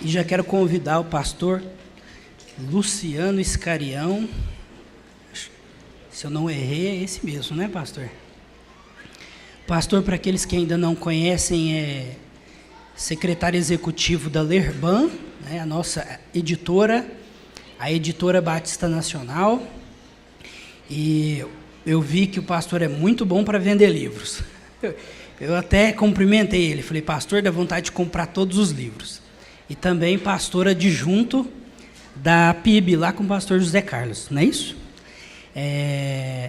E já quero convidar o pastor Luciano Iscarião. Se eu não errei, é esse mesmo, né, pastor? Pastor, para aqueles que ainda não conhecem, é secretário executivo da Lerban, né, a nossa editora, a editora Batista Nacional. E eu vi que o pastor é muito bom para vender livros. Eu até cumprimentei ele, falei, pastor, dá vontade de comprar todos os livros. E também pastor adjunto da PIB, lá com o pastor José Carlos, não é isso?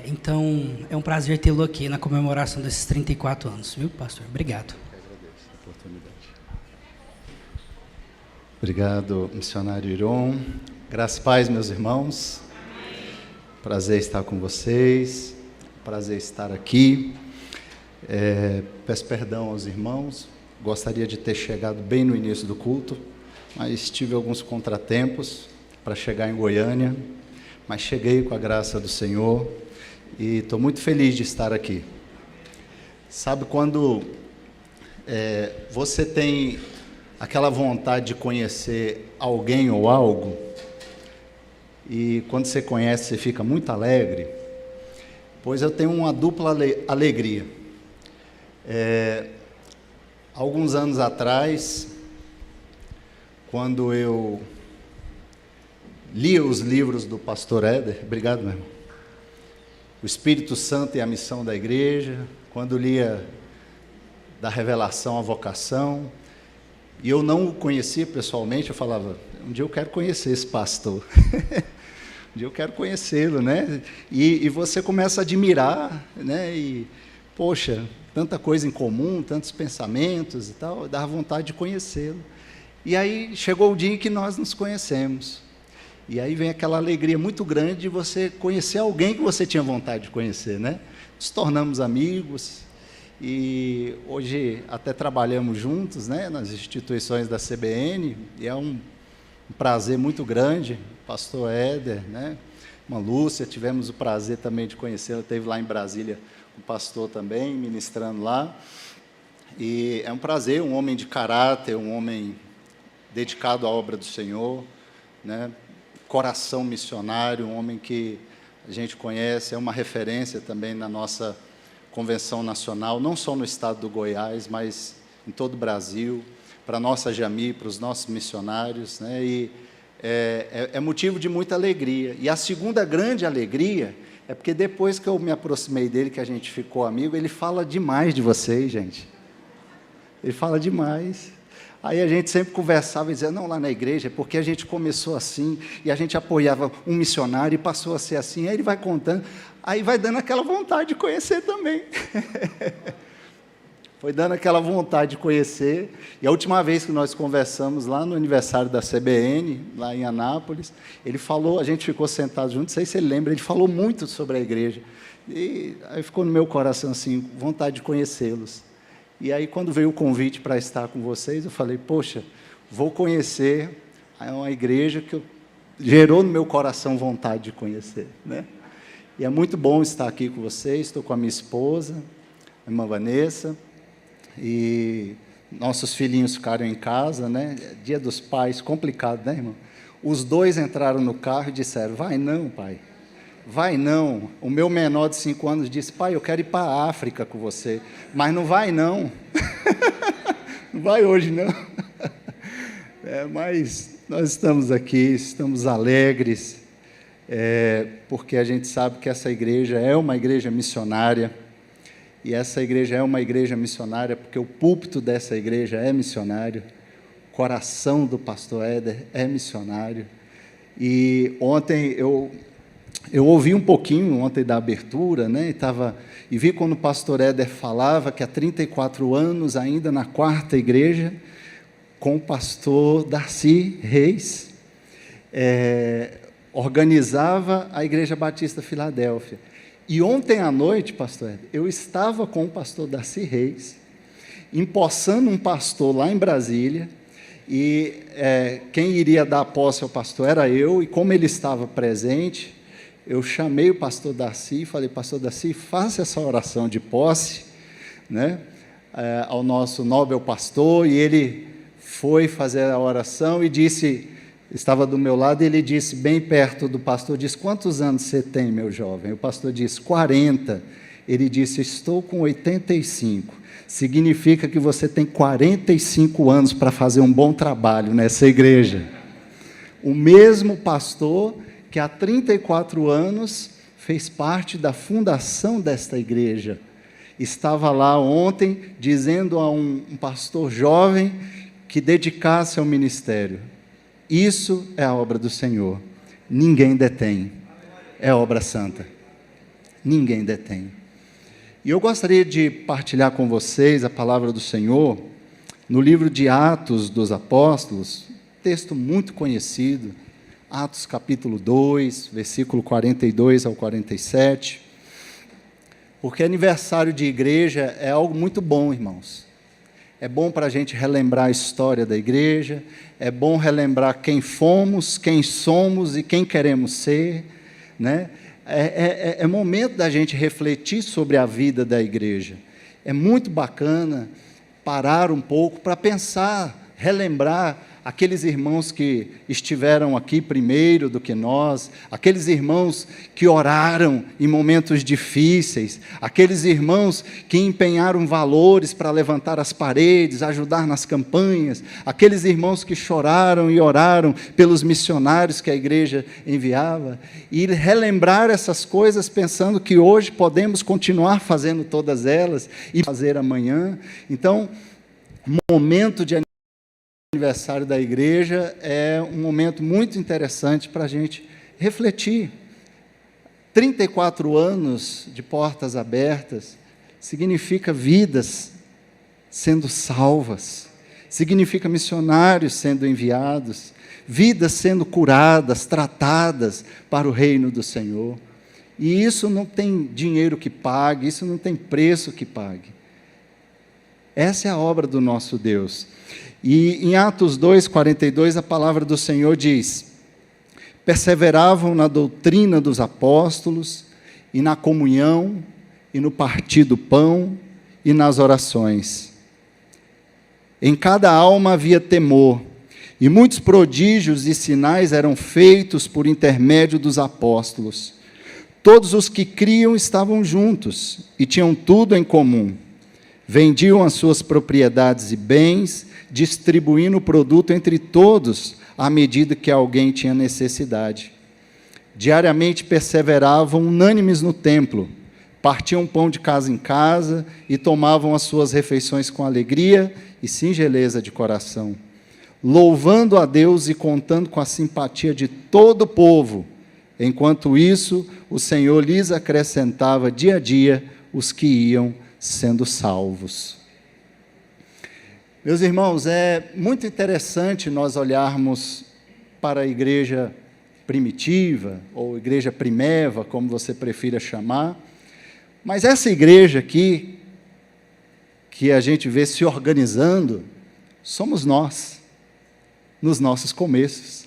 Então, é um prazer tê-lo aqui na comemoração desses 34 anos, viu, pastor? Obrigado. Eu agradeço a oportunidade. Obrigado, missionário Iron. Graças e paz, meus irmãos. Prazer estar com vocês, prazer estar aqui. Peço perdão aos irmãos, gostaria de ter chegado bem no início do culto, mas tive alguns contratempos para chegar em Goiânia, mas cheguei com a graça do Senhor e estou muito feliz de estar aqui. Sabe quando você tem aquela vontade de conhecer alguém ou algo, e quando você conhece você fica muito alegre? Pois eu tenho uma dupla alegria. Alguns anos atrás, quando eu lia os livros do pastor Éder, obrigado, meu irmão, o Espírito Santo e a Missão da Igreja, quando lia da Revelação à Vocação, e eu não o conhecia pessoalmente, eu falava, um dia eu quero conhecer esse pastor, um dia eu quero conhecê-lo, né? E você começa a admirar, né? E, poxa, tanta coisa em comum, tantos pensamentos e tal, dá vontade de conhecê-lo. E aí chegou o dia em que nós nos conhecemos. E aí vem aquela alegria muito grande de você conhecer alguém que você tinha vontade de conhecer, né? Nos tornamos amigos e hoje até trabalhamos juntos, né, nas instituições da CBN, e é um prazer muito grande. Pastor Éder, né, irmã Lúcia, tivemos o prazer também de conhecê-la, esteve lá em Brasília o pastor também, ministrando lá, e é um prazer, um homem de caráter, um homem dedicado à obra do Senhor, né? Coração missionário, um homem que a gente conhece, é uma referência também na nossa convenção nacional, não só no estado do Goiás, mas em todo o Brasil, para a nossa Jami, para os nossos missionários, né? E é motivo de muita alegria. E a segunda grande alegria é porque depois que eu me aproximei dele, que a gente ficou amigo, ele fala demais de vocês, gente. Ele fala demais. Aí a gente sempre conversava e dizia, não, lá na igreja, porque a gente começou assim, e a gente apoiava um missionário, e passou a ser assim, aí ele vai contando, aí vai dando aquela vontade de conhecer também. Foi dando aquela vontade de conhecer, e a última vez que nós conversamos lá no aniversário da CBN, lá em Anápolis, ele falou, a gente ficou sentado junto, não sei se ele lembra, ele falou muito sobre a igreja, e aí ficou no meu coração assim, vontade de conhecê-los. E aí, quando veio o convite para estar com vocês, eu falei, poxa, vou conhecer uma igreja que gerou no meu coração vontade de conhecer, né? E é muito bom estar aqui com vocês, estou com a minha esposa, a irmã Vanessa, e nossos filhinhos ficaram em casa, né? Dia dos Pais, complicado, né, irmão? Os dois entraram no carro e disseram, vai não, pai. Vai não. O meu menor de 5 anos disse, pai, eu quero ir para a África com você, mas não vai não. Não vai hoje não. Mas nós estamos aqui, estamos alegres, porque a gente sabe que essa igreja é uma igreja missionária, e essa igreja é uma igreja missionária porque o púlpito dessa igreja é missionário, o coração do pastor Éder é missionário. E ontem eu ouvi um pouquinho ontem da abertura, né, e vi quando o pastor Éder falava que há 34 anos, ainda na 4ª igreja, com o pastor Darcy Reis, organizava a Igreja Batista Filadélfia. E ontem à noite, pastor Éder, eu estava com o pastor Darcy Reis, empossando um pastor lá em Brasília, e quem iria dar posse ao pastor era eu, e como ele estava presente, eu chamei o pastor Darcy e falei, pastor Darcy, faça essa oração de posse, né, ao nosso nobre pastor, e ele foi fazer a oração e disse, estava do meu lado, e ele disse, bem perto do pastor, disse, quantos anos você tem, meu jovem? O pastor disse, 40. Ele disse, estou com 85. Significa que você tem 45 anos para fazer um bom trabalho nessa igreja. O mesmo pastor que há 34 anos fez parte da fundação desta igreja. Estava lá ontem dizendo a um pastor jovem que dedicasse ao ministério. Isso é a obra do Senhor. Ninguém detém. É obra santa. Ninguém detém. E eu gostaria de partilhar com vocês a palavra do Senhor no livro de Atos dos Apóstolos, texto muito conhecido, Atos capítulo 2, versículo 42 ao 47. Porque aniversário de igreja é algo muito bom, irmãos. É bom para a gente relembrar a história da igreja, é bom relembrar quem fomos, quem somos e quem queremos ser, né? É momento da gente refletir sobre a vida da igreja. É muito bacana parar um pouco para pensar, relembrar aqueles irmãos que estiveram aqui primeiro do que nós, aqueles irmãos que oraram em momentos difíceis, aqueles irmãos que empenharam valores para levantar as paredes, ajudar nas campanhas, aqueles irmãos que choraram e oraram pelos missionários que a igreja enviava, e relembrar essas coisas pensando que hoje podemos continuar fazendo todas elas e fazer amanhã. Então, momento de aniversário da igreja é um momento muito interessante para a gente refletir. 34 anos de portas abertas significa vidas sendo salvas, significa missionários sendo enviados, vidas sendo curadas, tratadas para o reino do Senhor. E isso não tem dinheiro que pague, isso não tem preço que pague. Essa é a obra do nosso Deus. E em Atos 2, 42, a palavra do Senhor diz, perseveravam na doutrina dos apóstolos, e na comunhão, e no partir do pão, e nas orações. Em cada alma havia temor, e muitos prodígios e sinais eram feitos por intermédio dos apóstolos. Todos os que criam estavam juntos, e tinham tudo em comum. Vendiam as suas propriedades e bens, distribuindo o produto entre todos, à medida que alguém tinha necessidade. Diariamente perseveravam unânimes no templo, partiam pão de casa em casa e tomavam as suas refeições com alegria e singeleza de coração, louvando a Deus e contando com a simpatia de todo o povo. Enquanto isso, o Senhor lhes acrescentava dia a dia os que iam sendo salvos. Meus irmãos, é muito interessante nós olharmos para a igreja primitiva, ou igreja primeva, como você prefira chamar, mas essa igreja aqui, que a gente vê se organizando, somos nós, nos nossos começos.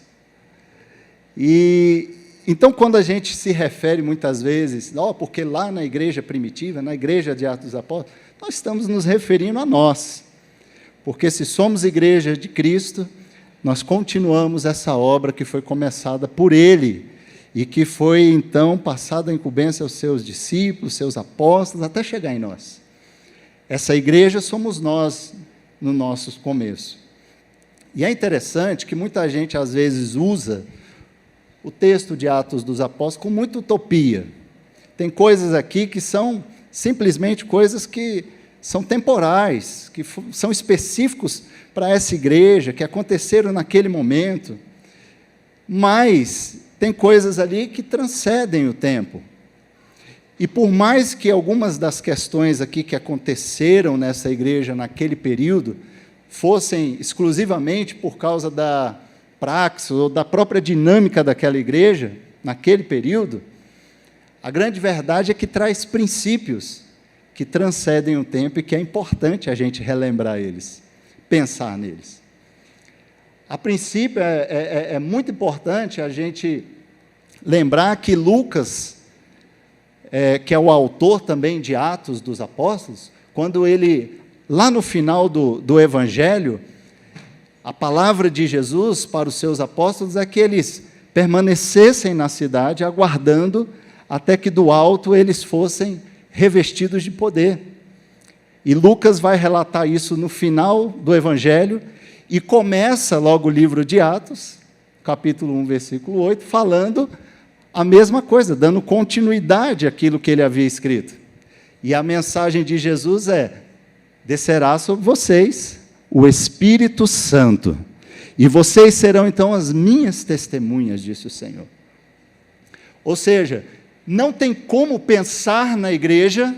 E então, quando a gente se refere muitas vezes, porque lá na igreja primitiva, na igreja de Atos dos Apóstolos, nós estamos nos referindo a nós. Porque se somos igreja de Cristo, nós continuamos essa obra que foi começada por Ele, e que foi, então, passada a incumbência aos seus discípulos, seus apóstolos, até chegar em nós. Essa igreja somos nós, no nosso começo. E é interessante que muita gente, às vezes, usa o texto de Atos dos Apóstolos com muita utopia. Tem coisas aqui que são simplesmente coisas que são temporais, que são específicos para essa igreja, que aconteceram naquele momento, mas tem coisas ali que transcendem o tempo. E por mais que algumas das questões aqui que aconteceram nessa igreja naquele período fossem exclusivamente por causa da praxis ou da própria dinâmica daquela igreja, naquele período, a grande verdade é que traz princípios que transcendem o tempo e que é importante a gente relembrar eles, pensar neles. A princípio, é muito importante a gente lembrar que Lucas, que é o autor também de Atos dos Apóstolos, quando ele, lá no final do Evangelho, A palavra de Jesus para os seus apóstolos é que eles permanecessem na cidade, aguardando até que do alto eles fossem revestidos de poder. E Lucas vai relatar isso no final do Evangelho, e começa logo o livro de Atos, capítulo 1, versículo 8, falando a mesma coisa, dando continuidade àquilo que ele havia escrito. E a mensagem de Jesus é: descerá sobre vocês o Espírito Santo, e vocês serão então as minhas testemunhas, disse o Senhor. Ou seja, não tem como pensar na igreja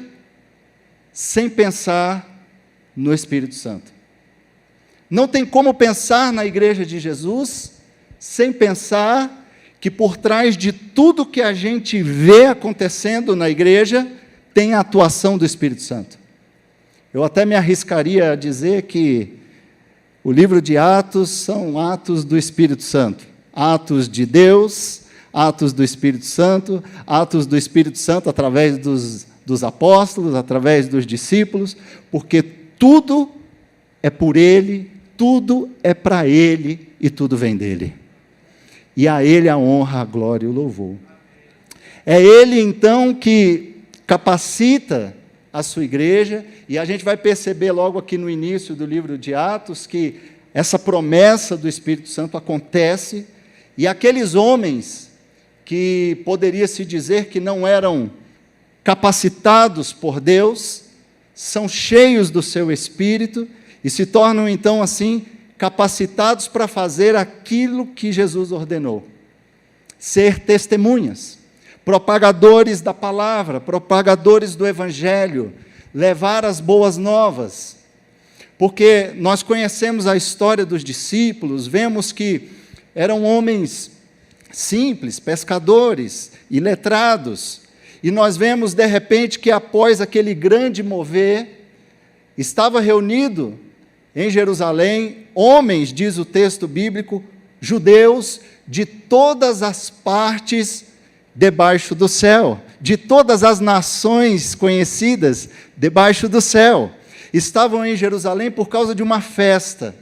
sem pensar no Espírito Santo. Não tem como pensar na igreja de Jesus sem pensar que por trás de tudo que a gente vê acontecendo na igreja tem a atuação do Espírito Santo. Eu até me arriscaria a dizer que o livro de Atos são atos do Espírito Santo. Atos de Deus, atos do Espírito Santo, atos do Espírito Santo através dos apóstolos, através dos discípulos, porque tudo é por Ele, tudo é para Ele e tudo vem dEle. E a Ele a honra, a glória e o louvor. É Ele, então, que capacita a sua igreja, e a gente vai perceber logo aqui no início do livro de Atos que essa promessa do Espírito Santo acontece, e aqueles homens que poderia se dizer que não eram capacitados por Deus, são cheios do seu Espírito, e se tornam então assim capacitados para fazer aquilo que Jesus ordenou: ser testemunhas, propagadores da palavra, propagadores do Evangelho, levar as boas novas. Porque nós conhecemos a história dos discípulos, vemos que eram homens simples, pescadores, iletrados, e nós vemos de repente que após aquele grande mover, estava reunido em Jerusalém homens, diz o texto bíblico, judeus de todas as partes debaixo do céu, de todas as nações conhecidas debaixo do céu. Estavam em Jerusalém por causa de uma festa,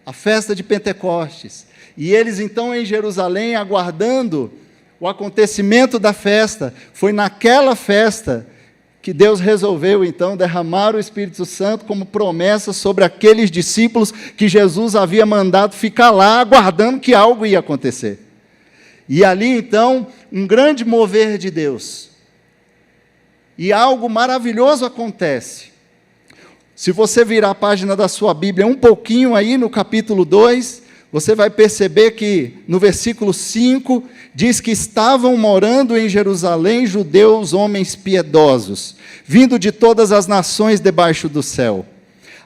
a festa de Pentecostes. E eles então em Jerusalém aguardando o acontecimento da festa. Foi naquela festa que Deus resolveu então derramar o Espírito Santo como promessa sobre aqueles discípulos que Jesus havia mandado ficar lá aguardando que algo ia acontecer. E ali então um grande mover de Deus. E algo maravilhoso acontece. Se você virar a página da sua Bíblia um pouquinho aí no capítulo 2, você vai perceber que no versículo 5 diz que estavam morando em Jerusalém judeus, homens piedosos, vindo de todas as nações debaixo do céu.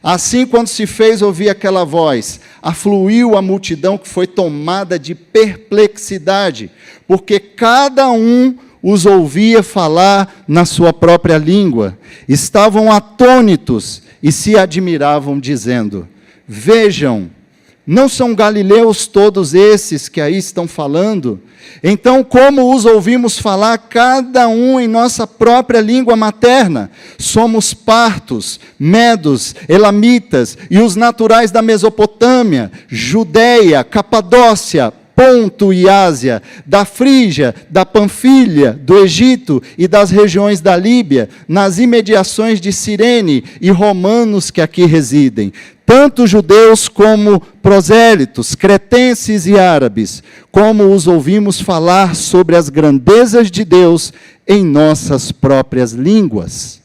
Assim, quando se fez ouvir aquela voz, afluiu a multidão que foi tomada de perplexidade, porque cada um os ouvia falar na sua própria língua. Estavam atônitos e se admiravam, dizendo: vejam, não são galileus todos esses que aí estão falando? Então, como os ouvimos falar, cada um em nossa própria língua materna? Somos partos, medos, elamitas e os naturais da Mesopotâmia, Judeia, Capadócia, Ponto e Ásia, da Frígia, da Panfilha, do Egito e das regiões da Líbia, nas imediações de Cirene, e romanos que aqui residem, tanto judeus como prosélitos, cretenses e árabes, como os ouvimos falar sobre as grandezas de Deus em nossas próprias línguas.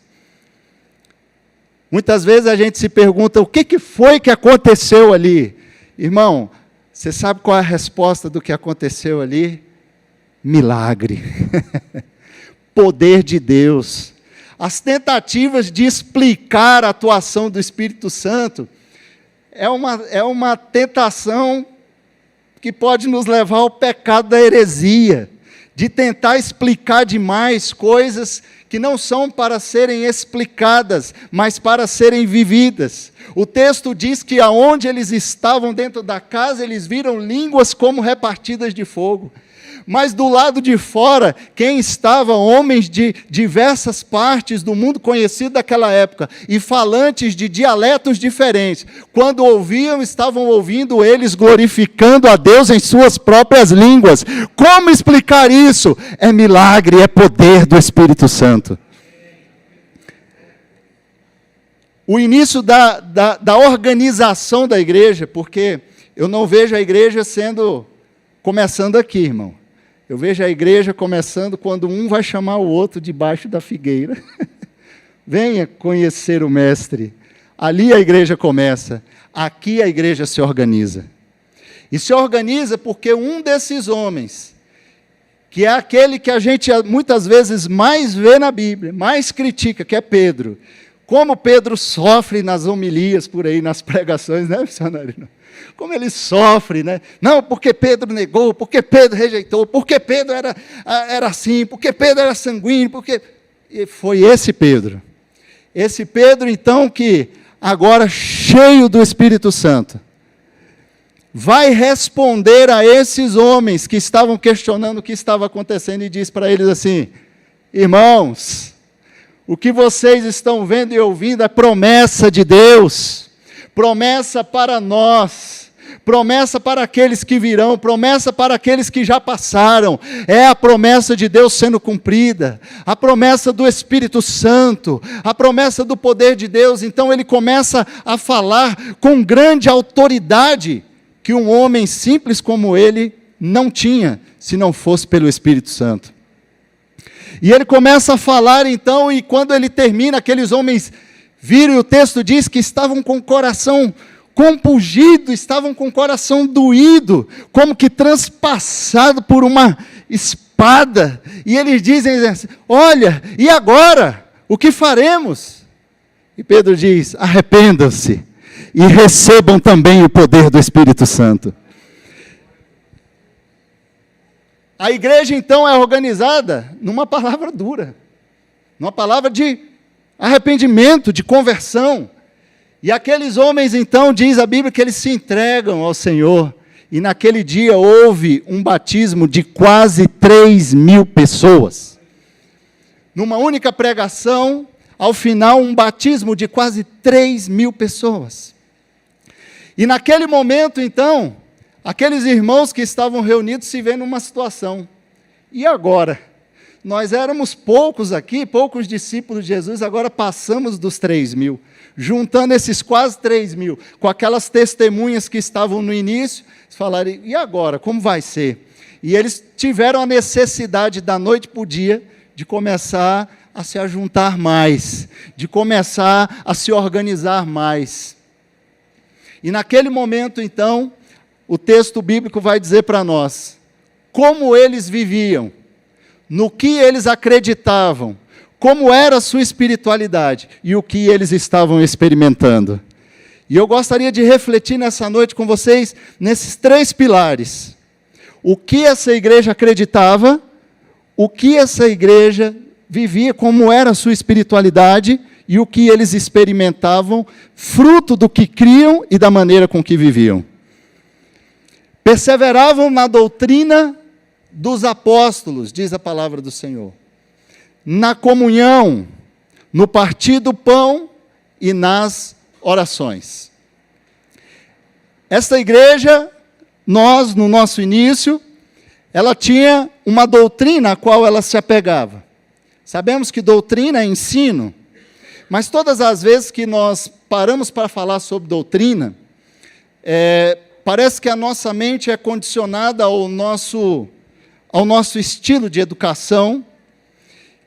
Muitas vezes a gente se pergunta, o que foi que aconteceu ali? Irmão, você sabe qual é a resposta do que aconteceu ali? Milagre. Poder de Deus. As tentativas de explicar a atuação do Espírito Santo é uma tentação que pode nos levar ao pecado da heresia, de tentar explicar demais coisas que não são para serem explicadas, mas para serem vividas. O texto diz que aonde eles estavam dentro da casa, eles viram línguas como repartidas de fogo. Mas do lado de fora, quem estava? Homens de diversas partes do mundo conhecido daquela época, e falantes de dialetos diferentes. Quando ouviam, estavam ouvindo eles glorificando a Deus em suas próprias línguas. Como explicar isso? É milagre, é poder do Espírito Santo. O início da organização da igreja, porque eu não vejo a igreja começando aqui, irmão. Eu vejo a igreja começando quando um vai chamar o outro debaixo da figueira. Venha conhecer o Mestre. Ali a igreja começa. Aqui a igreja se organiza. E se organiza porque um desses homens, que é aquele que a gente muitas vezes mais vê na Bíblia, mais critica, que é Pedro. Como Pedro sofre nas homilias por aí, nas pregações, né, missionário? Como ele sofre, né? Não, porque Pedro negou, porque Pedro rejeitou, porque Pedro era assim, porque Pedro era sanguíneo, porque... E foi esse Pedro. Esse Pedro, então, que agora, cheio do Espírito Santo, vai responder a esses homens que estavam questionando o que estava acontecendo e diz para eles assim: irmãos, o que vocês estão vendo e ouvindo é promessa de Deus, promessa para nós, promessa para aqueles que virão, promessa para aqueles que já passaram, é a promessa de Deus sendo cumprida, a promessa do Espírito Santo, a promessa do poder de Deus. Então ele começa a falar com grande autoridade, que um homem simples como ele não tinha, se não fosse pelo Espírito Santo. E ele começa a falar então, e quando ele termina, aqueles homens viram, e o texto diz que estavam com o coração compungido, estavam com o coração doído, como que transpassado por uma espada. E eles dizem assim: olha, e agora? O que faremos? E Pedro diz: arrependam-se e recebam também o poder do Espírito Santo. A igreja, então, é organizada numa palavra dura, numa palavra de arrependimento, de conversão. E aqueles homens, então, diz a Bíblia que eles se entregam ao Senhor. E naquele dia houve um batismo de quase 3.000 pessoas. Numa única pregação, ao final, um batismo de quase 3.000 pessoas. E naquele momento, então, aqueles irmãos que estavam reunidos se vêem numa situação. E agora? Nós éramos poucos aqui, poucos discípulos de Jesus, agora passamos dos 3.000. Juntando esses quase 3.000, com aquelas testemunhas que estavam no início, falaram: e agora? Como vai ser? E eles tiveram a necessidade, da noite para o dia, de começar a se ajuntar mais, de começar a se organizar mais. E naquele momento, então, o texto bíblico vai dizer para nós como eles viviam, no que eles acreditavam, como era a sua espiritualidade e o que eles estavam experimentando. E eu gostaria de refletir nessa noite com vocês nesses 3 pilares. O que essa igreja acreditava, o que essa igreja vivia, como era a sua espiritualidade e o que eles experimentavam, fruto do que criam e da maneira com que viviam. Perseveravam na doutrina dos apóstolos, diz a palavra do Senhor, na comunhão, no partir do pão e nas orações. Esta igreja, nós, no nosso início, ela tinha uma doutrina a qual ela se apegava. Sabemos que doutrina é ensino, mas todas as vezes que nós paramos para falar sobre doutrina, parece que a nossa mente é condicionada ao nosso estilo de educação,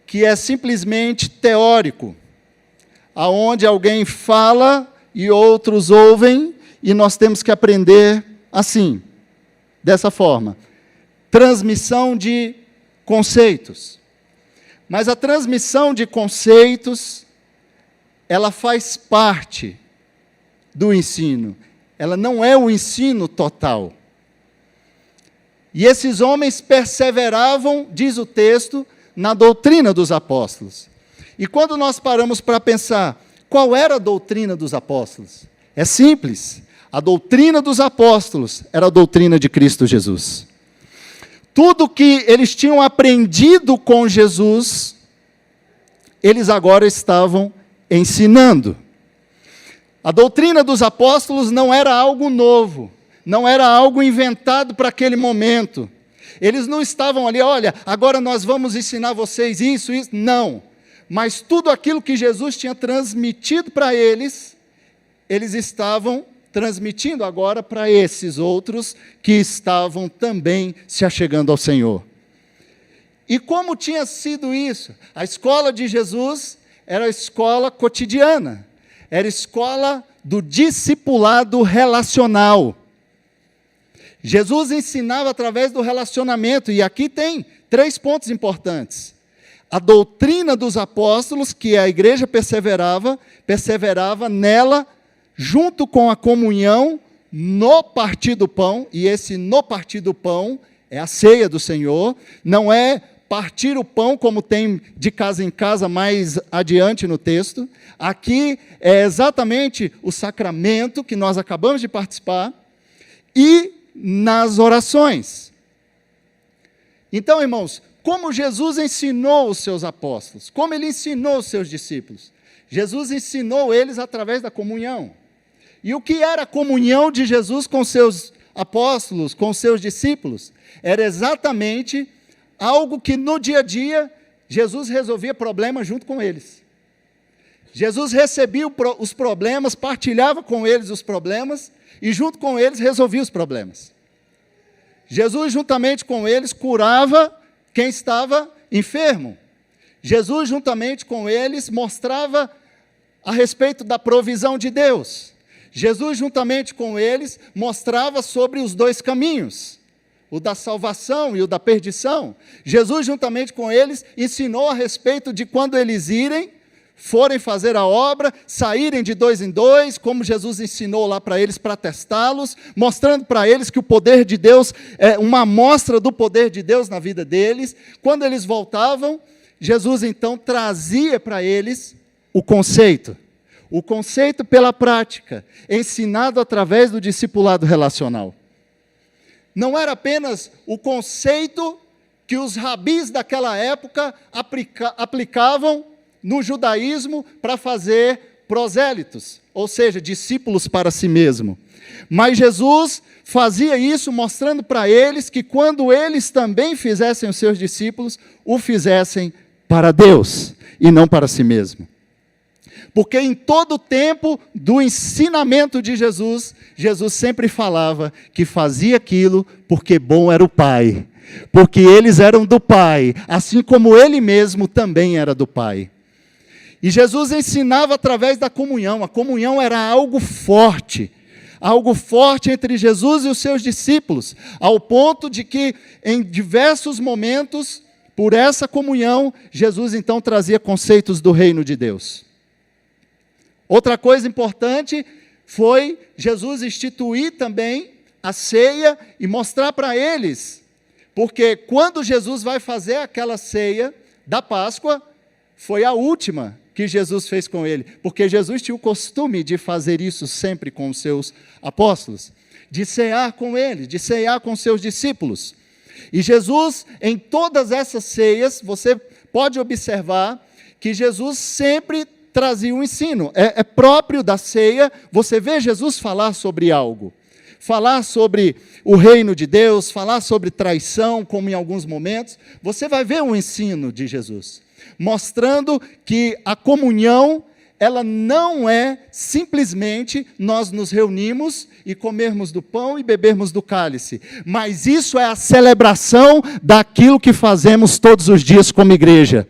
que é simplesmente teórico, aonde alguém fala e outros ouvem, e nós temos que aprender assim, dessa forma. Transmissão de conceitos. Mas a transmissão de conceitos, ela faz parte do ensino. Ela não é o ensino total. E esses homens perseveravam, diz o texto, na doutrina dos apóstolos. E quando nós paramos para pensar, qual era a doutrina dos apóstolos? É simples. A doutrina dos apóstolos era a doutrina de Cristo Jesus. tudo que eles tinham aprendido com Jesus, eles agora estavam ensinando. A doutrina dos apóstolos não era algo novo, não era algo inventado para aquele momento. Eles não estavam ali, olha, agora nós vamos ensinar vocês isso, isso. Não. Mas tudo aquilo que Jesus tinha transmitido para eles, eles estavam transmitindo agora para esses outros que estavam também se achegando ao Senhor. E como tinha sido isso? A escola de Jesus era a escola cotidiana, era a escola do discipulado relacional. Jesus ensinava através do relacionamento, e aqui tem 3 pontos importantes. A doutrina dos apóstolos, que a igreja perseverava nela, junto com a comunhão, no partir do pão, e esse no partir do pão é a ceia do Senhor, não é partir o pão como tem de casa em casa mais adiante no texto. Aqui é exatamente o sacramento que nós acabamos de participar, e nas orações. Então, irmãos, como Jesus ensinou os seus apóstolos, como ele ensinou os seus discípulos? Jesus ensinou eles através da comunhão. E o que era a comunhão de Jesus com seus apóstolos, com seus discípulos? Era exatamente algo que no dia a dia Jesus resolvia problemas junto com eles. Jesus recebia os problemas, partilhava com eles os problemas e junto com eles resolvia os problemas. Jesus juntamente com eles curava quem estava enfermo. Jesus juntamente com eles mostrava a respeito da provisão de Deus. Jesus juntamente com eles mostrava sobre os 2 caminhos, o da salvação e o da perdição. Jesus juntamente com eles ensinou a respeito de quando eles forem fazer a obra, saírem de 2 em 2, como Jesus ensinou lá para eles, para testá-los, mostrando para eles que o poder de Deus é uma amostra do poder de Deus na vida deles. Quando eles voltavam, Jesus então trazia para eles o conceito pela prática, ensinado através do discipulado relacional. Não era apenas o conceito que os rabis daquela época aplicavam no judaísmo para fazer prosélitos, ou seja, discípulos para si mesmo. Mas Jesus fazia isso mostrando para eles que quando eles também fizessem os seus discípulos, o fizessem para Deus e não para si mesmo. Porque em todo o tempo do ensinamento de Jesus, Jesus sempre falava que fazia aquilo porque bom era o Pai, porque eles eram do Pai, assim como ele mesmo também era do Pai. E Jesus ensinava através da comunhão. A comunhão era algo forte entre Jesus e os seus discípulos, ao ponto de que, em diversos momentos, por essa comunhão, Jesus então trazia conceitos do reino de Deus. Outra coisa importante foi Jesus instituir também a ceia e mostrar para eles, porque quando Jesus vai fazer aquela ceia da Páscoa, foi a última que Jesus fez com ele, porque Jesus tinha o costume de fazer isso sempre com os seus apóstolos, de cear com ele, de cear com seus discípulos. E Jesus, em todas essas ceias, você pode observar que Jesus sempre trazia um ensino. É próprio da ceia, você vê Jesus falar sobre algo. Falar sobre o reino de Deus, falar sobre traição, como em alguns momentos, você vai ver um ensino de Jesus, mostrando que a comunhão, ela não é simplesmente nós nos reunimos e comermos do pão e bebermos do cálice, mas isso é a celebração daquilo que fazemos todos os dias como igreja.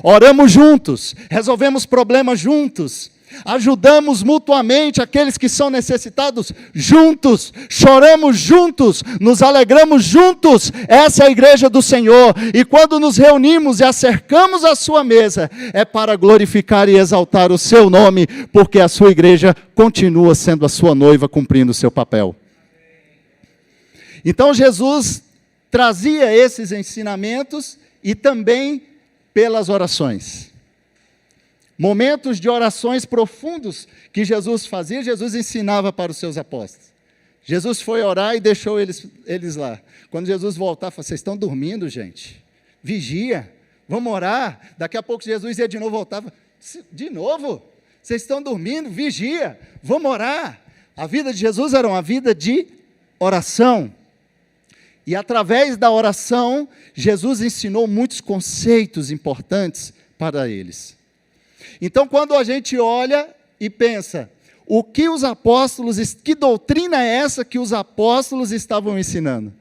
Oramos juntos, resolvemos problemas juntos, ajudamos mutuamente aqueles que são necessitados juntos, choramos juntos, nos alegramos juntos. Essa é a igreja do Senhor, e quando nos reunimos e acercamos a sua mesa, é para glorificar e exaltar o seu nome, porque a sua igreja continua sendo a sua noiva, cumprindo o seu papel. Então Jesus trazia esses ensinamentos e também pelas orações. Momentos de orações profundos que Jesus fazia, Jesus ensinava para os seus apóstolos. Jesus foi orar e deixou eles lá. Quando Jesus voltar, falou: vocês estão dormindo, gente? Vigia, vamos orar. Daqui a pouco Jesus ia de novo, voltava. De novo? Vocês estão dormindo? Vigia, vamos orar. A vida de Jesus era uma vida de oração. E através da oração, Jesus ensinou muitos conceitos importantes para eles. Então, quando a gente olha e pensa, o que os apóstolos, que doutrina é essa que os apóstolos estavam ensinando?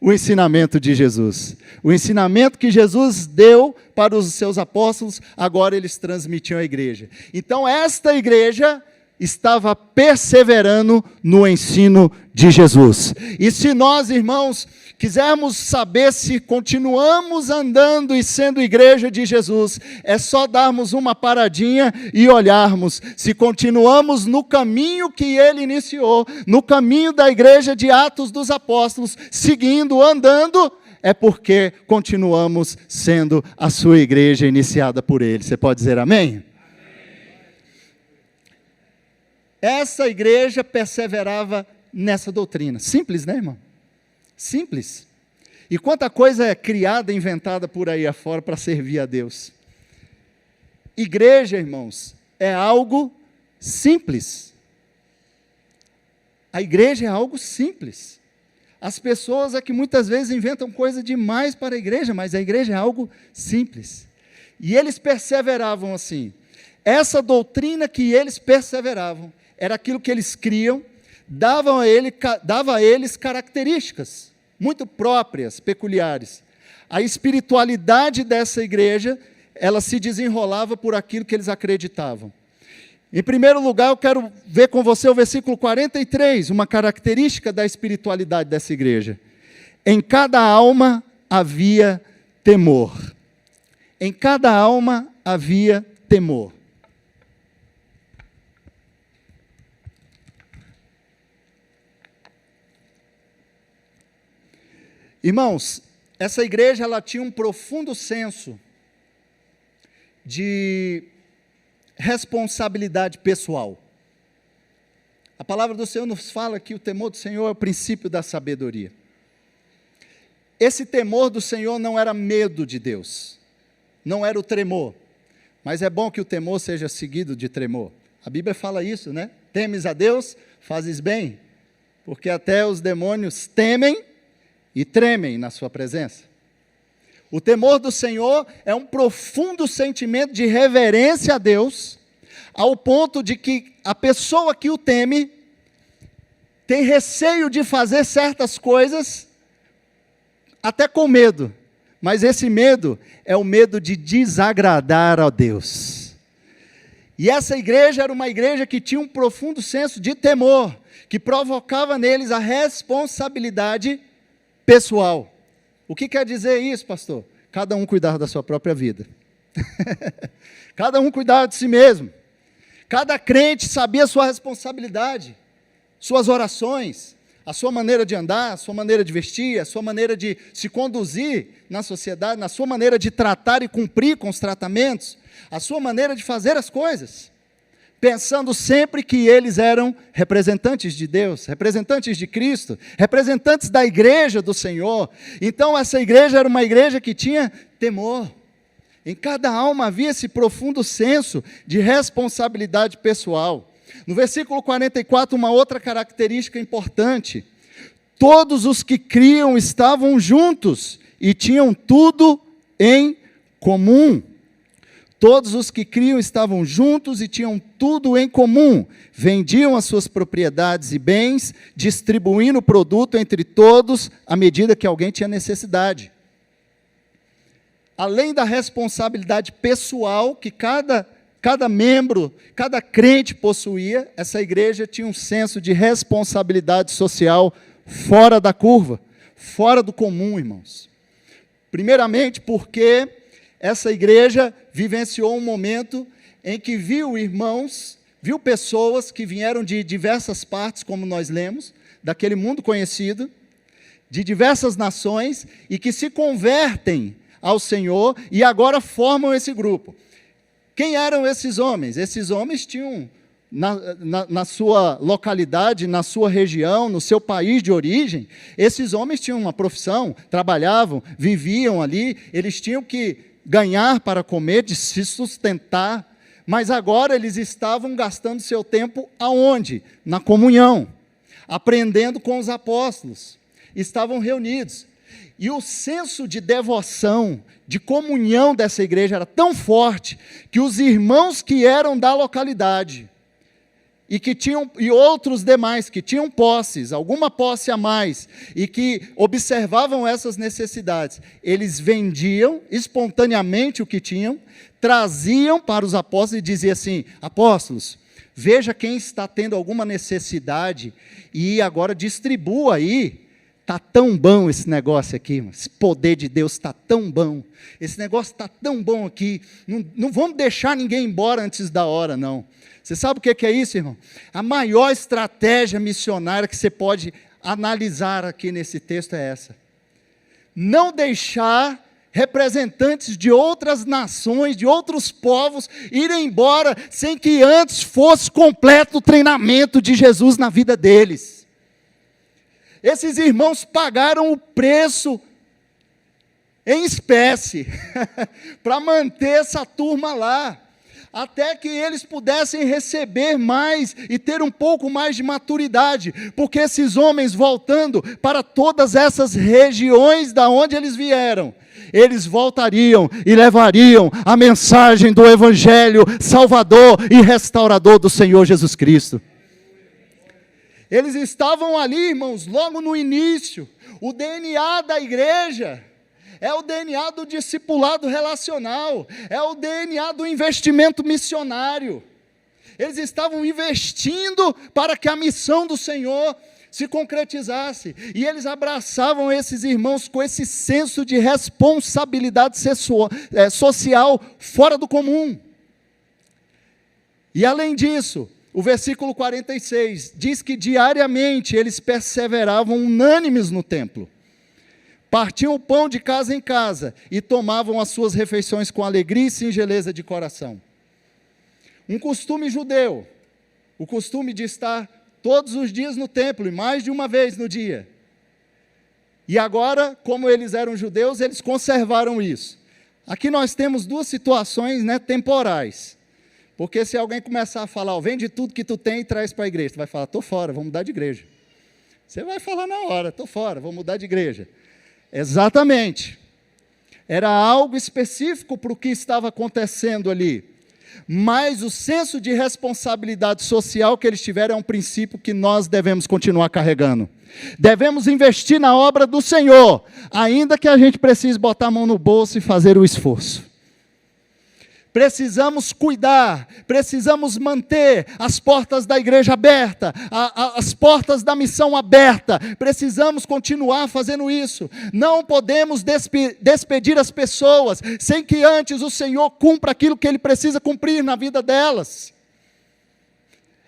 O ensinamento de Jesus. O ensinamento que Jesus deu para os seus apóstolos, agora eles transmitiam à igreja. Então, esta igreja estava perseverando no ensino de Jesus. E se nós, irmãos, quisermos saber se continuamos andando e sendo igreja de Jesus, é só darmos uma paradinha e olharmos se continuamos no caminho que ele iniciou, no caminho da igreja de Atos dos Apóstolos, seguindo, andando, é porque continuamos sendo a sua igreja iniciada por ele. Você pode dizer amém? Essa igreja perseverava nessa doutrina. Simples, né, irmão? Simples. E quanta coisa é criada, inventada por aí afora para servir a Deus. Igreja, irmãos, é algo simples. A igreja é algo simples. As pessoas é que muitas vezes inventam coisa demais para a igreja, mas a igreja é algo simples. E eles perseveravam assim. Essa doutrina que eles perseveravam era aquilo que eles criam, dava a eles características muito próprias, peculiares. A espiritualidade dessa igreja, ela se desenrolava por aquilo que eles acreditavam. Em primeiro lugar, eu quero ver com você o versículo 43, uma característica da espiritualidade dessa igreja. Em cada alma havia temor. Em cada alma havia temor. Irmãos, essa igreja ela tinha um profundo senso de responsabilidade pessoal. A palavra do Senhor nos fala que o temor do Senhor é o princípio da sabedoria. Esse temor do Senhor não era medo de Deus, não era o tremor, mas é bom que o temor seja seguido de tremor. A Bíblia fala isso, né? Temes a Deus, fazes bem, porque até os demônios temem e tremem na sua presença. O temor do Senhor é um profundo sentimento de reverência a Deus, ao ponto de que a pessoa que o teme tem receio de fazer certas coisas, até com medo, mas esse medo é o medo de desagradar a Deus. E essa igreja era uma igreja que tinha um profundo senso de temor, que provocava neles a responsabilidade pessoal. O que quer dizer isso, pastor? Cada um cuidar da sua própria vida. Cada um cuidar de si mesmo. Cada crente sabia a sua responsabilidade, suas orações, a sua maneira de andar, a sua maneira de vestir, a sua maneira de se conduzir na sociedade, na sua maneira de tratar e cumprir com os tratamentos, a sua maneira de fazer as coisas, pensando sempre que eles eram representantes de Deus, representantes de Cristo, representantes da igreja do Senhor. Então essa igreja era uma igreja que tinha temor. Em cada alma havia esse profundo senso de responsabilidade pessoal. No versículo 44, uma outra característica importante: todos os que criam estavam juntos e tinham tudo em comum. Todos os que criam estavam juntos e tinham tudo em comum. Vendiam as suas propriedades e bens, distribuindo o produto entre todos, à medida que alguém tinha necessidade. Além da responsabilidade pessoal que cada membro, cada crente possuía, essa igreja tinha um senso de responsabilidade social fora da curva, fora do comum, irmãos. Primeiramente porque essa igreja vivenciou um momento em que viu irmãos, viu pessoas que vieram de diversas partes, como nós lemos, daquele mundo conhecido, de diversas nações, e que se convertem ao Senhor e agora formam esse grupo. Quem eram esses homens? Esses homens tinham na sua localidade, na sua região, no seu país de origem, esses homens tinham uma profissão, trabalhavam, viviam ali, eles tinham que ganhar para comer, de se sustentar, mas agora eles estavam gastando seu tempo aonde? Na comunhão, aprendendo com os apóstolos, estavam reunidos. E o senso de devoção, de comunhão dessa igreja era tão forte, que os irmãos que eram da localidade, e outros demais que tinham posses, alguma posse a mais, e que observavam essas necessidades, eles vendiam espontaneamente o que tinham, traziam para os apóstolos e diziam assim: apóstolos, veja quem está tendo alguma necessidade e agora distribua aí. Está tão bom esse negócio aqui, esse poder de Deus está tão bom, esse negócio está tão bom aqui, não vamos deixar ninguém embora antes da hora, não. Você sabe o que é isso, irmão? A maior estratégia missionária que você pode analisar aqui nesse texto é essa: não deixar representantes de outras nações, de outros povos, irem embora sem que antes fosse completo o treinamento de Jesus na vida deles. Esses irmãos pagaram o preço em espécie para manter essa turma lá, até que eles pudessem receber mais e ter um pouco mais de maturidade, porque esses homens, voltando para todas essas regiões da onde eles vieram, eles voltariam e levariam a mensagem do Evangelho salvador e restaurador do Senhor Jesus Cristo. Eles estavam ali, irmãos, logo no início. O DNA da igreja é o DNA do discipulado relacional, é o DNA do investimento missionário. Eles estavam investindo para que a missão do Senhor se concretizasse. E eles abraçavam esses irmãos com esse senso de responsabilidade social fora do comum. E além disso, o versículo 46 diz que diariamente eles perseveravam unânimes no templo. Partiam o pão de casa em casa e tomavam as suas refeições com alegria e singeleza de coração. Um costume judeu, o costume de estar todos os dias no templo e mais de uma vez no dia. E agora, como eles eram judeus, eles conservaram isso. Aqui nós temos duas situações, temporais. Porque se alguém começar a falar, vende tudo que tu tem e traz para a igreja, tu vai falar, estou fora, vou mudar de igreja. Você vai falar na hora, estou fora, vou mudar de igreja. Exatamente. Era algo específico para o que estava acontecendo ali. Mas o senso de responsabilidade social que eles tiveram é um princípio que nós devemos continuar carregando. Devemos investir na obra do Senhor, ainda que a gente precise botar a mão no bolso e fazer o esforço. Precisamos cuidar, precisamos manter as portas da igreja abertas, as portas da missão abertas, precisamos continuar fazendo isso. Não podemos despedir as pessoas, sem que antes o Senhor cumpra aquilo que Ele precisa cumprir na vida delas.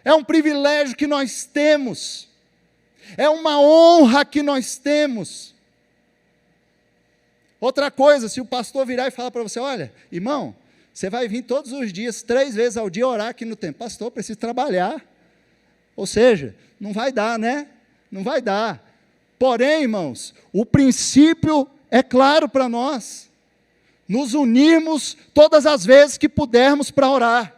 É um privilégio que nós temos, é uma honra que nós temos. Outra coisa, se o pastor virar e falar para você, olha, irmão, você vai vir todos os dias, 3 vezes ao dia, orar aqui no templo. Pastor, preciso trabalhar. Ou seja, não vai dar, né? Não vai dar. Porém, irmãos, o princípio é claro para nós. Nos unirmos todas as vezes que pudermos para orar.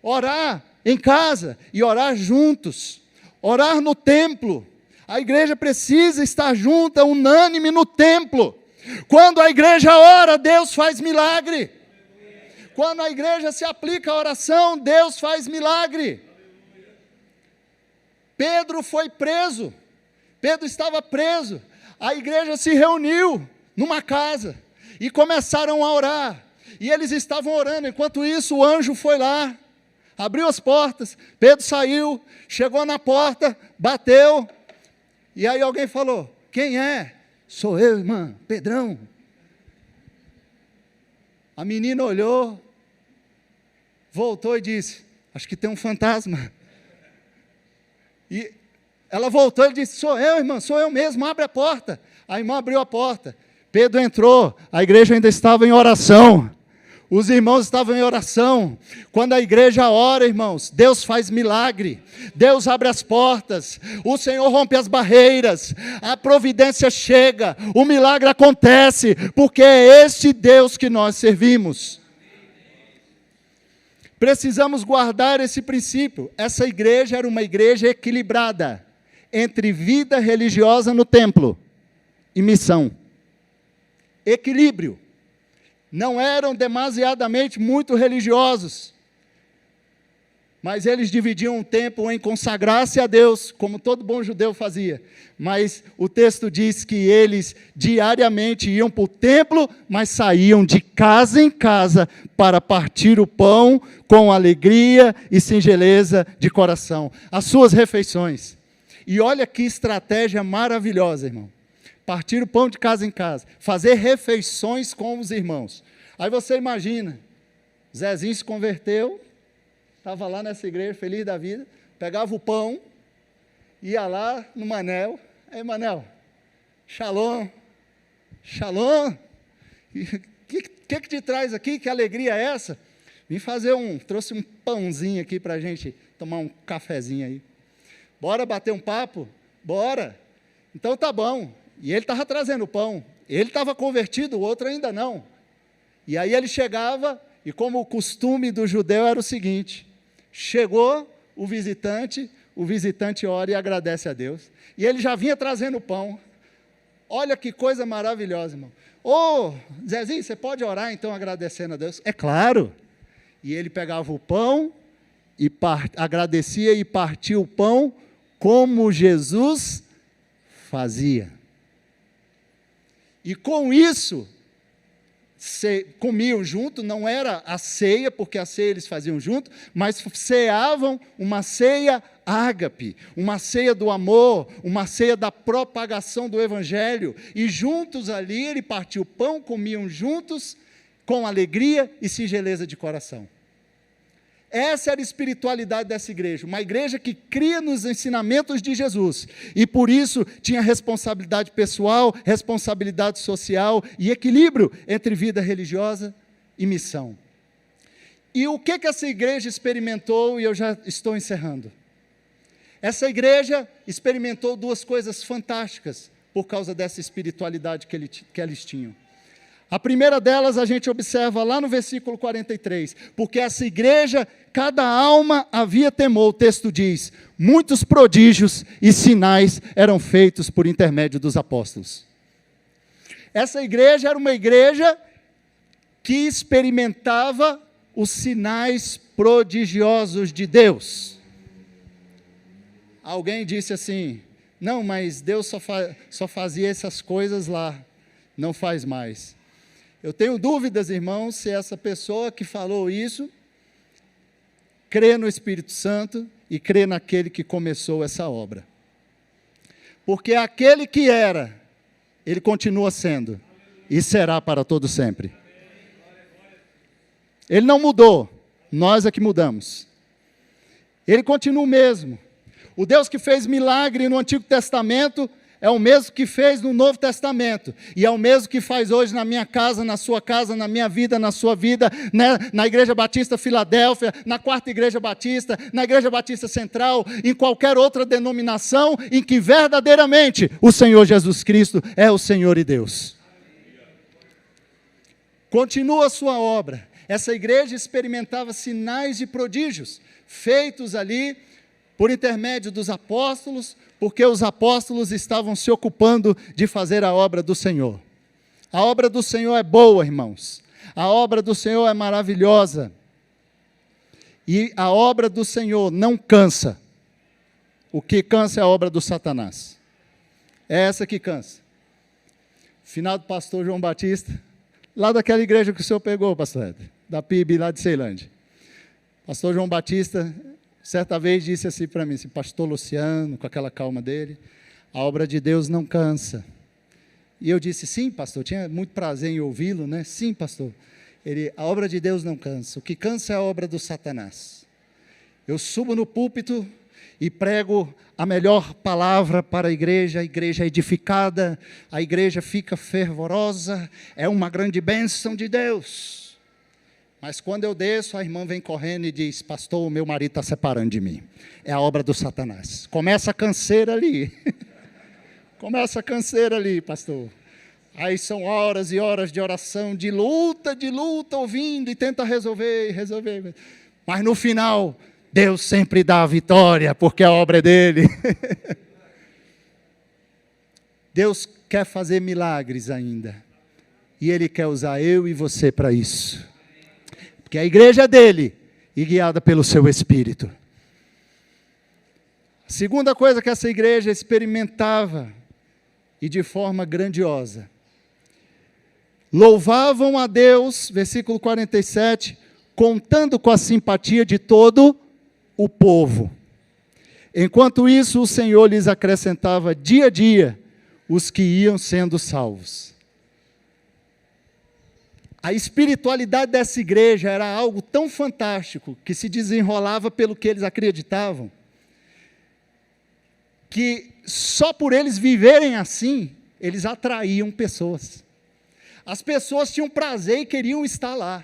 Orar em casa e orar juntos. Orar no templo. A igreja precisa estar junta, unânime no templo. Quando a igreja ora, Deus faz milagre. Quando a igreja se aplica à oração, Deus faz milagre. Pedro foi preso. Pedro estava preso. A igreja se reuniu numa casa e começaram a orar. E eles estavam orando. Enquanto isso, o anjo foi lá, abriu as portas. Pedro saiu, chegou na porta, bateu. E aí alguém falou: quem é? Sou eu, irmã, Pedrão. A menina olhou, voltou e disse: acho que tem um fantasma. E ela voltou e disse: sou eu, irmã, sou eu mesmo, abre a porta. A irmã abriu a porta. Pedro entrou, a igreja ainda estava em oração. Os irmãos estavam em oração. Quando a igreja ora, irmãos, Deus faz milagre. Deus abre as portas. O Senhor rompe as barreiras. A providência chega. O milagre acontece. Porque é este Deus que nós servimos. Precisamos guardar esse princípio. Essa igreja era uma igreja equilibrada entre vida religiosa no templo e missão. Equilíbrio. Não eram demasiadamente muito religiosos, mas eles dividiam o tempo em consagrar-se a Deus, como todo bom judeu fazia. Mas o texto diz que eles diariamente iam para o templo, mas saíam de casa em casa para partir o pão com alegria e singeleza de coração. As suas refeições. E olha que estratégia maravilhosa, irmão. Partir o pão de casa em casa, fazer refeições com os irmãos. Aí você imagina, Zezinho se converteu, estava lá nessa igreja, feliz da vida, pegava o pão, ia lá no Manel, aí Manel, shalom, shalom, o que te traz aqui, que alegria é essa? Vim trouxe um pãozinho aqui para a gente tomar um cafezinho aí. Bora bater um papo? Bora. Então tá bom. E ele estava trazendo o pão. Ele estava convertido, o outro ainda não. E aí ele chegava, e como o costume do judeu era o seguinte, chegou o visitante ora e agradece a Deus. E ele já vinha trazendo o pão. Olha que coisa maravilhosa, irmão. Ô, Zezinho, você pode orar então agradecendo a Deus? É claro. E ele pegava o pão, e agradecia e partia o pão, como Jesus fazia. E com isso, comiam junto, não era a ceia, porque a ceia eles faziam junto, mas ceavam uma ceia ágape, uma ceia do amor, uma ceia da propagação do evangelho, e juntos ali ele partiu o pão, comiam juntos, com alegria e singeleza de coração. Essa era a espiritualidade dessa igreja, uma igreja que cria nos ensinamentos de Jesus, e por isso tinha responsabilidade pessoal, responsabilidade social e equilíbrio entre vida religiosa e missão. E o que essa igreja experimentou, e eu já estou encerrando. Essa igreja experimentou duas coisas fantásticas por causa dessa espiritualidade que eles tinham. A primeira delas a gente observa lá no versículo 43, porque essa igreja, cada alma havia temor, o texto diz, muitos prodígios e sinais eram feitos por intermédio dos apóstolos. Essa igreja era uma igreja que experimentava os sinais prodigiosos de Deus. Alguém disse assim, não, mas Deus só fazia essas coisas lá, não faz mais. Eu tenho dúvidas, irmãos, se essa pessoa que falou isso crê no Espírito Santo e crê naquele que começou essa obra. Porque aquele que era, ele continua sendo e será para todo sempre. Ele não mudou, nós é que mudamos. Ele continua o mesmo. O Deus que fez milagre no Antigo Testamento é o mesmo que fez no Novo Testamento, e é o mesmo que faz hoje na minha casa, na sua casa, na minha vida, na sua vida, né? Na Igreja Batista Filadélfia, na Quarta Igreja Batista, na Igreja Batista Central, em qualquer outra denominação em que verdadeiramente o Senhor Jesus Cristo é o Senhor e Deus. Continua a sua obra. Essa igreja experimentava sinais e prodígios, feitos ali por intermédio dos apóstolos, porque os apóstolos estavam se ocupando de fazer a obra do Senhor. A obra do Senhor é boa, irmãos. A obra do Senhor é maravilhosa. E a obra do Senhor não cansa. O que cansa é a obra do Satanás. É essa que cansa. Final do pastor João Batista, lá daquela igreja que o senhor pegou, pastor Éder, da PIB lá de Ceilândia. Pastor João Batista, certa vez disse assim para mim, assim, pastor Luciano, com aquela calma dele, a obra de Deus não cansa. E eu disse, sim, pastor, tinha muito prazer em ouvi-lo, né? Sim, pastor. A obra de Deus não cansa, o que cansa é a obra do Satanás. Eu subo no púlpito e prego a melhor palavra para a igreja edificada, a igreja fica fervorosa, é uma grande bênção de Deus. Mas quando eu desço, a irmã vem correndo e diz: pastor, o meu marido está separando de mim. É a obra do Satanás. Começa a canseira ali. Começa a canseira ali, pastor. Aí são horas e horas de oração, de luta, ouvindo e tenta resolver. Mas no final, Deus sempre dá a vitória, porque a obra é dele. Deus quer fazer milagres ainda. E Ele quer usar eu e você para isso. Porque a igreja é dele e guiada pelo seu Espírito. A segunda coisa que essa igreja experimentava, e de forma grandiosa, louvavam a Deus, versículo 47, contando com a simpatia de todo o povo. Enquanto isso, o Senhor lhes acrescentava dia a dia os que iam sendo salvos. A espiritualidade dessa igreja era algo tão fantástico, que se desenrolava pelo que eles acreditavam, que só por eles viverem assim, eles atraíam pessoas. As pessoas tinham prazer e queriam estar lá.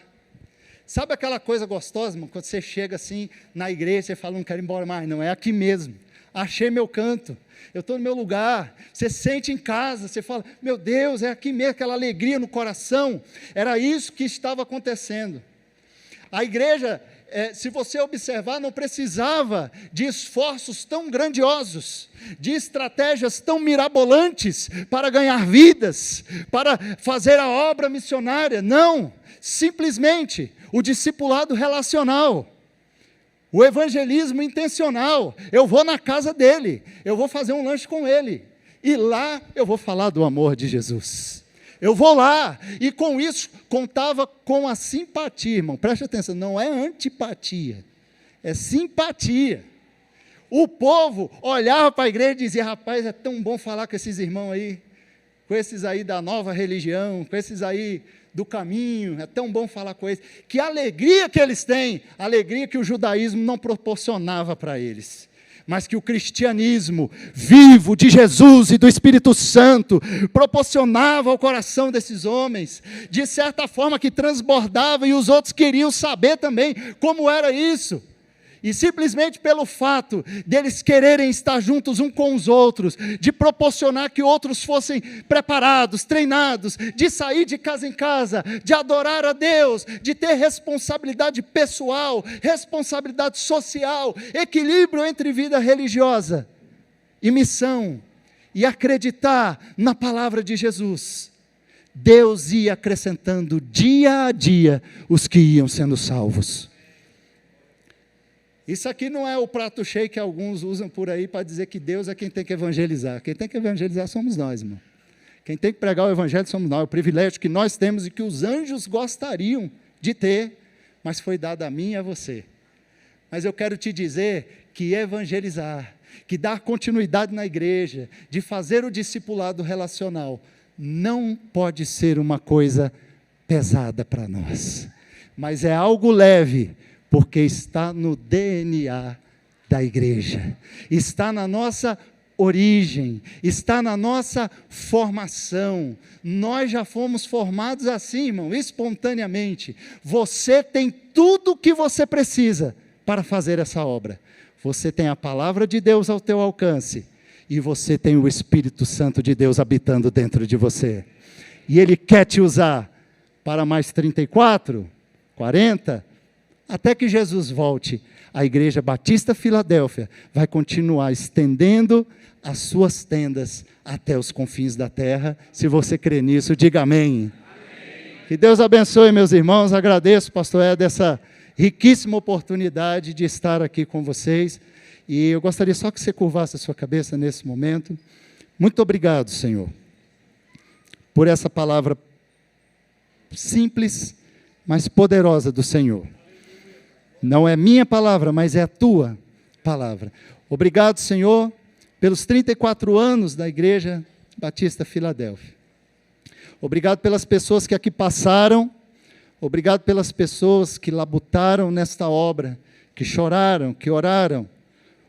Sabe aquela coisa gostosa, irmão, quando você chega assim na igreja, você fala: não quero ir embora mais, não, é aqui mesmo. Achei meu canto, eu estou no meu lugar. Você se sente em casa, você fala: meu Deus, é aqui mesmo, aquela alegria no coração. Era isso que estava acontecendo. A igreja, se você observar, não precisava de esforços tão grandiosos, de estratégias tão mirabolantes para ganhar vidas, para fazer a obra missionária. Não, simplesmente o discipulado relacional, o evangelismo intencional. Eu vou na casa dele, eu vou fazer um lanche com ele, e lá eu vou falar do amor de Jesus. Eu vou lá, e com isso contava com a simpatia, irmão, preste atenção, não é antipatia, é simpatia. O povo olhava para a igreja e dizia: rapaz, é tão bom falar com esses irmãos aí, com esses aí da nova religião, com esses aí do caminho, é tão bom falar com eles. Que alegria que eles têm, alegria que o judaísmo não proporcionava para eles, mas que o cristianismo vivo de Jesus e do Espírito Santo proporcionava ao coração desses homens, de certa forma que transbordava, e os outros queriam saber também como era isso. E simplesmente pelo fato deles quererem estar juntos uns com os outros, de proporcionar que outros fossem preparados, treinados, de sair de casa em casa, de adorar a Deus, de ter responsabilidade pessoal, responsabilidade social, equilíbrio entre vida religiosa e missão, e acreditar na palavra de Jesus, Deus ia acrescentando dia a dia os que iam sendo salvos. Isso aqui não é o prato cheio que alguns usam por aí para dizer que Deus é quem tem que evangelizar. Quem tem que evangelizar somos nós, irmão. Quem tem que pregar o evangelho somos nós. O privilégio que nós temos e que os anjos gostariam de ter, mas foi dado a mim e a você. Mas eu quero te dizer que evangelizar, que dar continuidade na igreja, de fazer o discipulado relacional, não pode ser uma coisa pesada para nós, mas é algo leve, porque está no DNA da igreja, está na nossa origem, está na nossa formação. Nós já fomos formados assim, irmão, espontaneamente. Você tem tudo o que você precisa para fazer essa obra. Você tem a palavra de Deus ao teu alcance, e você tem o Espírito Santo de Deus habitando dentro de você. E Ele quer te usar para mais 34, 40, até que Jesus volte. A Igreja Batista Filadélfia vai continuar estendendo as suas tendas até os confins da terra. Se você crê nisso, diga amém. Amém. Que Deus abençoe, meus irmãos. Agradeço, pastor Ed, essa riquíssima oportunidade de estar aqui com vocês. E eu gostaria só que você curvasse a sua cabeça nesse momento. Muito obrigado, Senhor, por essa palavra simples, mas poderosa do Senhor. Não é minha palavra, mas é a tua palavra. Obrigado, Senhor, pelos 34 anos da Igreja Batista Filadélfia. Obrigado pelas pessoas que aqui passaram. Obrigado pelas pessoas que labutaram nesta obra, que choraram, que oraram.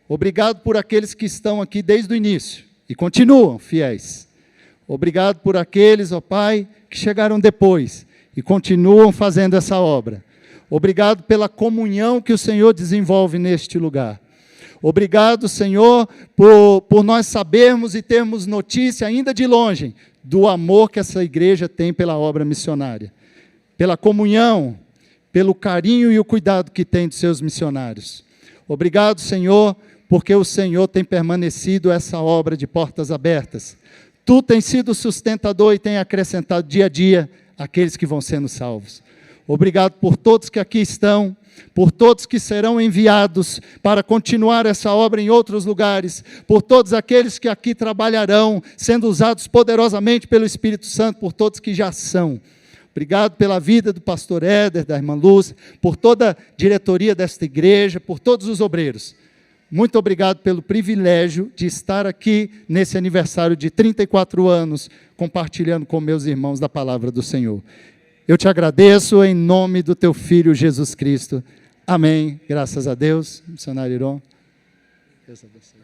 Obrigado por aqueles que estão aqui desde o início e continuam fiéis. Obrigado por aqueles, ó Pai, que chegaram depois e continuam fazendo essa obra. Obrigado pela comunhão que o Senhor desenvolve neste lugar. Obrigado, Senhor, por nós sabermos e termos notícia, ainda de longe, do amor que essa igreja tem pela obra missionária. Pela comunhão, pelo carinho e o cuidado que tem dos seus missionários. Obrigado, Senhor, porque o Senhor tem permanecido essa obra de portas abertas. Tu tens sido sustentador e tem acrescentado dia a dia aqueles que vão sendo salvos. Obrigado por todos que aqui estão, por todos que serão enviados para continuar essa obra em outros lugares, por todos aqueles que aqui trabalharão, sendo usados poderosamente pelo Espírito Santo, por todos que já são. Obrigado pela vida do pastor Éder, da irmã Lúcia, por toda a diretoria desta igreja, por todos os obreiros. Muito obrigado pelo privilégio de estar aqui nesse aniversário de 34 anos, compartilhando com meus irmãos da palavra do Senhor. Eu te agradeço em nome do teu Filho Jesus Cristo. Amém. Graças a Deus. Missionário Iron. Deus abençoe.